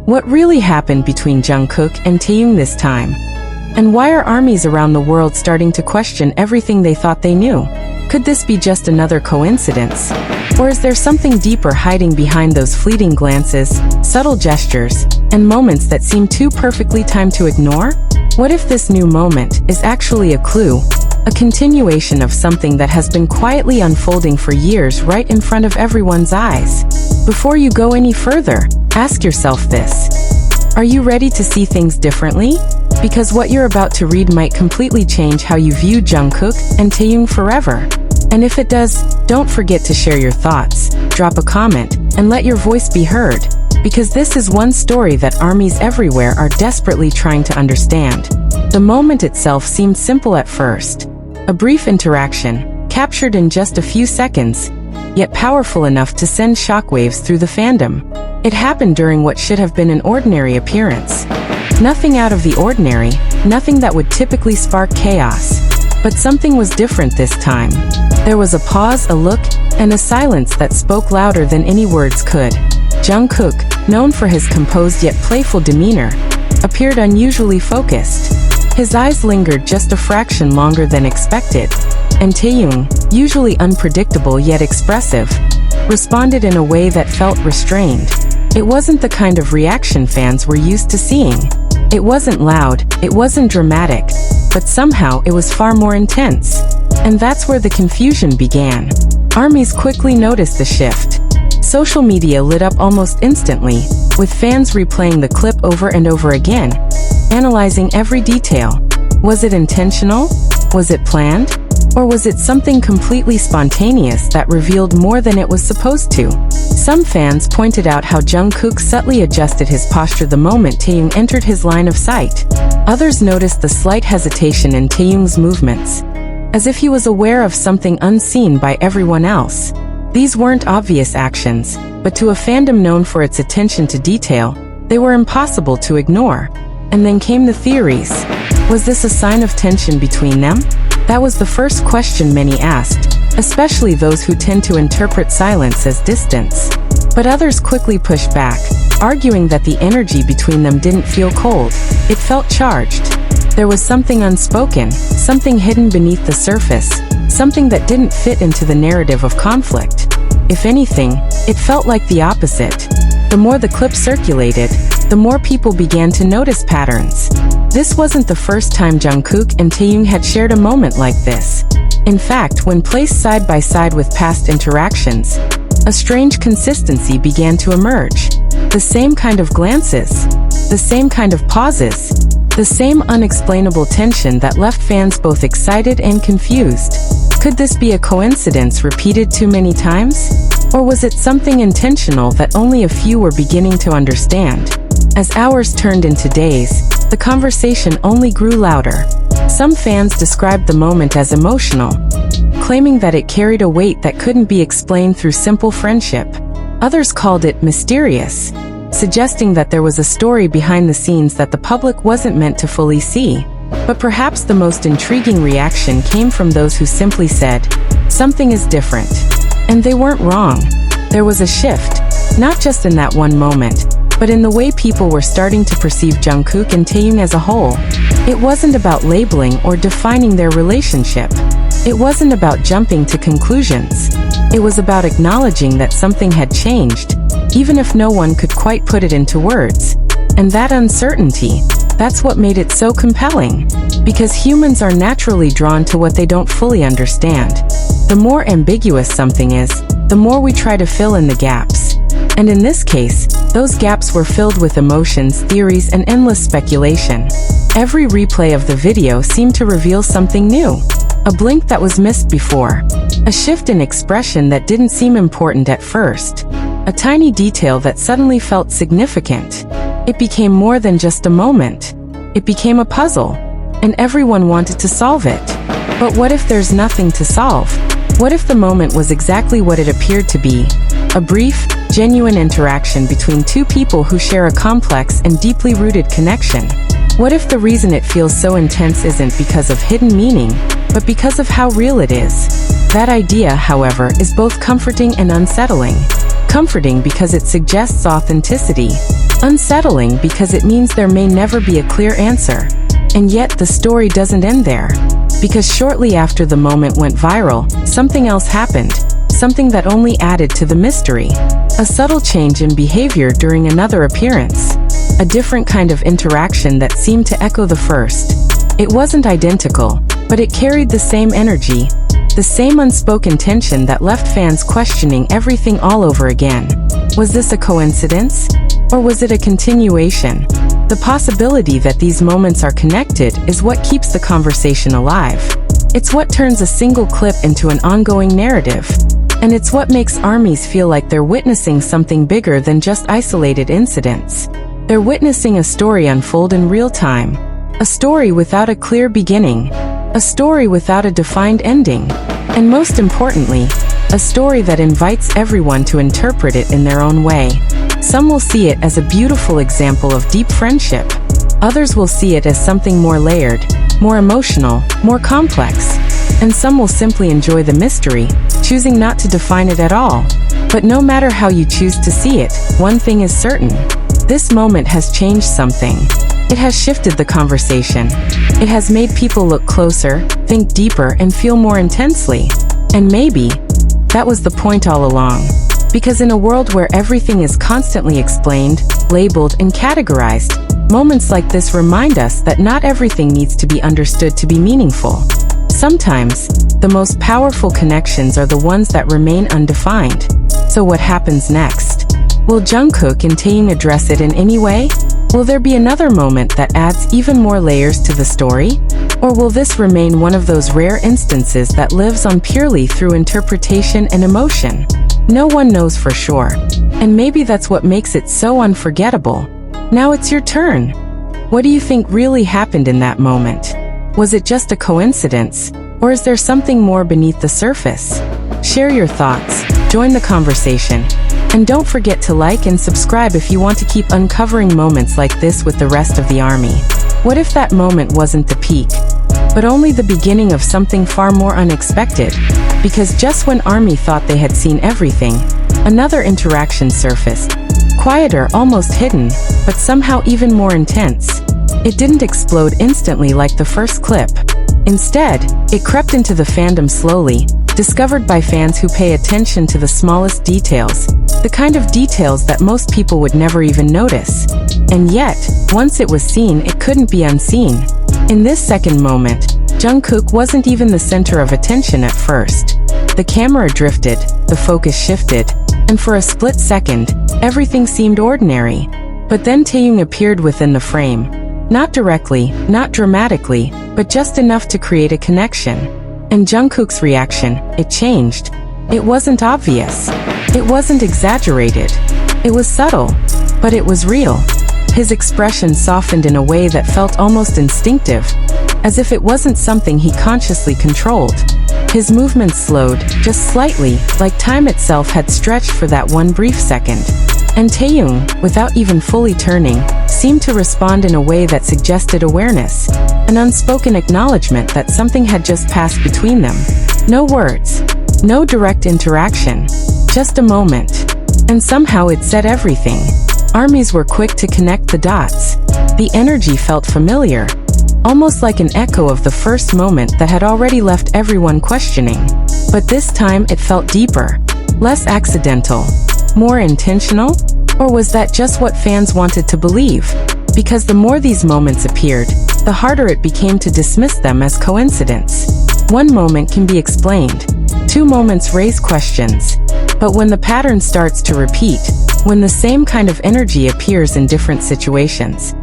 What really happened between Jungkook and Taehyung this time? And why are armies around the world starting to question everything they thought they knew? Could this be just another coincidence? Or is there something deeper hiding behind those fleeting glances, subtle gestures, and moments that seem too perfectly timed to ignore? What if this new moment is actually a clue, a continuation of something that has been quietly unfolding for years right in front of everyone's eyes? Before you go any further, ask yourself this. Are you ready to see things differently? Because what you're about to read might completely change how you view Jungkook and Taehyung forever. And if it does, don't forget to share your thoughts, drop a comment, and let your voice be heard. Because this is one story that armies everywhere are desperately trying to understand. The moment itself seemed simple at first. A brief interaction, captured in just a few seconds, yet powerful enough to send shockwaves through the fandom. It happened during what should have been an ordinary appearance. Nothing out of the ordinary, nothing that would typically spark chaos. But something was different this time. There was a pause, a look, and a silence that spoke louder than any words could. Jungkook, known for his composed yet playful demeanor, appeared unusually focused. His eyes lingered just a fraction longer than expected, and Taehyung, usually unpredictable yet expressive, responded in a way that felt restrained. It wasn't the kind of reaction fans were used to seeing. It wasn't loud, it wasn't dramatic, but somehow it was far more intense. And that's where the confusion began. Armies quickly noticed the shift. Social media lit up almost instantly, with fans replaying the clip over and over again, analyzing every detail. Was it intentional? Was it planned? Or was it something completely spontaneous that revealed more than it was supposed to? Some fans pointed out how Jungkook subtly adjusted his posture the moment Taehyung entered his line of sight. Others noticed the slight hesitation in Taehyung's movements, as if he was aware of something unseen by everyone else. These weren't obvious actions, but to a fandom known for its attention to detail, they were impossible to ignore. And then came the theories. Was this a sign of tension between them? That was the first question many asked, especially those who tend to interpret silence as distance. But others quickly pushed back, arguing that the energy between them didn't feel cold, it felt charged. There was something unspoken, something hidden beneath the surface, something that didn't fit into the narrative of conflict. If anything, it felt like the opposite. The more the clip circulated, the more people began to notice patterns. This wasn't the first time Jungkook and Taehyung had shared a moment like this. In fact, when placed side by side with past interactions, a strange consistency began to emerge. The same kind of glances, the same kind of pauses, the same unexplainable tension that left fans both excited and confused. Could this be a coincidence repeated too many times? Or was it something intentional that only a few were beginning to understand? As hours turned into days, the conversation only grew louder. Some fans described the moment as emotional, claiming that it carried a weight that couldn't be explained through simple friendship. Others called it mysterious, suggesting that there was a story behind the scenes that the public wasn't meant to fully see. But perhaps the most intriguing reaction came from those who simply said, "Something is different." And they weren't wrong. There was a shift, not just in that one moment, but in the way people were starting to perceive Jungkook and Taehyung as a whole. It wasn't about labeling or defining their relationship. It wasn't about jumping to conclusions. It was about acknowledging that something had changed, even if no one could quite put it into words. And that uncertainty, that's what made it so compelling. Because humans are naturally drawn to what they don't fully understand. The more ambiguous something is, the more we try to fill in the gaps. And in this case, those gaps were filled with emotions, theories, and endless speculation. Every replay of the video seemed to reveal something new. A blink that was missed before. A shift in expression that didn't seem important at first. A tiny detail that suddenly felt significant. It became more than just a moment. It became a puzzle. And everyone wanted to solve it. But what if there's nothing to solve? What if the moment was exactly what it appeared to be? A brief, genuine interaction between two people who share a complex and deeply rooted connection. What if the reason it feels so intense isn't because of hidden meaning, but because of how real it is? That idea, however, is both comforting and unsettling. comforting because it suggests authenticity, unsettling because it means there may never be a clear answer. And yet the story doesn't end there, because shortly after the moment went viral, something else happened, something that only added to the mystery. A subtle change in behavior during another appearance. A different kind of interaction that seemed to echo the first. It wasn't identical, but it carried the same energy, the same unspoken tension that left fans questioning everything all over again. Was this a coincidence? Or was it a continuation? The possibility that these moments are connected is what keeps the conversation alive. It's what turns a single clip into an ongoing narrative. And it's what makes armies feel like they're witnessing something bigger than just isolated incidents. They're witnessing a story unfold in real time. A story without a clear beginning. A story without a defined ending. And most importantly, a story that invites everyone to interpret it in their own way. Some will see it as a beautiful example of deep friendship. Others will see it as something more layered, more emotional, more complex. And some will simply enjoy the mystery, choosing not to define it at all. But no matter how you choose to see it, one thing is certain. This moment has changed something. It has shifted the conversation. It has made people look closer, think deeper, and feel more intensely. And maybe that was the point all along. Because in a world where everything is constantly explained, labeled, and categorized, moments like this remind us that not everything needs to be understood to be meaningful. Sometimes, the most powerful connections are the ones that remain undefined. So what happens next? Will Jungkook and Taehyung address it in any way? Will there be another moment that adds even more layers to the story? Or will this remain one of those rare instances that lives on purely through interpretation and emotion? No one knows for sure. And maybe that's what makes it so unforgettable. Now it's your turn. What do you think really happened in that moment? Was it just a coincidence? Or is there something more beneath the surface? Share your thoughts, join the conversation, and don't forget to like and subscribe if you want to keep uncovering moments like this with the rest of the army. What if that moment wasn't the peak, but only the beginning of something far more unexpected? Because just when army thought they had seen everything, another interaction surfaced. Quieter, almost hidden, but somehow even more intense. It didn't explode instantly like the first clip. Instead, it crept into the fandom slowly, discovered by fans who pay attention to the smallest details, the kind of details that most people would never even notice. And yet, once it was seen, it couldn't be unseen. In this second moment, Jungkook wasn't even the center of attention at first. The camera drifted, the focus shifted, and for a split second, everything seemed ordinary. But then Taehyung appeared within the frame. Not directly, not dramatically, but just enough to create a connection. And Jungkook's reaction, it changed. It wasn't obvious. It wasn't exaggerated. It was subtle, but it was real. His expression softened in a way that felt almost instinctive, as if it wasn't something he consciously controlled. His movements slowed, just slightly, like time itself had stretched for that one brief second. And Taehyung, without even fully turning, seemed to respond in a way that suggested awareness, an unspoken acknowledgement that something had just passed between them. No words, no direct interaction, just a moment. And somehow it said everything. Armies were quick to connect the dots. The energy felt familiar, almost like an echo of the first moment that had already left everyone questioning. But this time it felt deeper, less accidental, more intentional? Or was that just what fans wanted to believe? Because the more these moments appeared, the harder it became to dismiss them as coincidence. One moment can be explained. Two moments raise questions. But when the pattern starts to repeat, when the same kind of energy appears in different situations,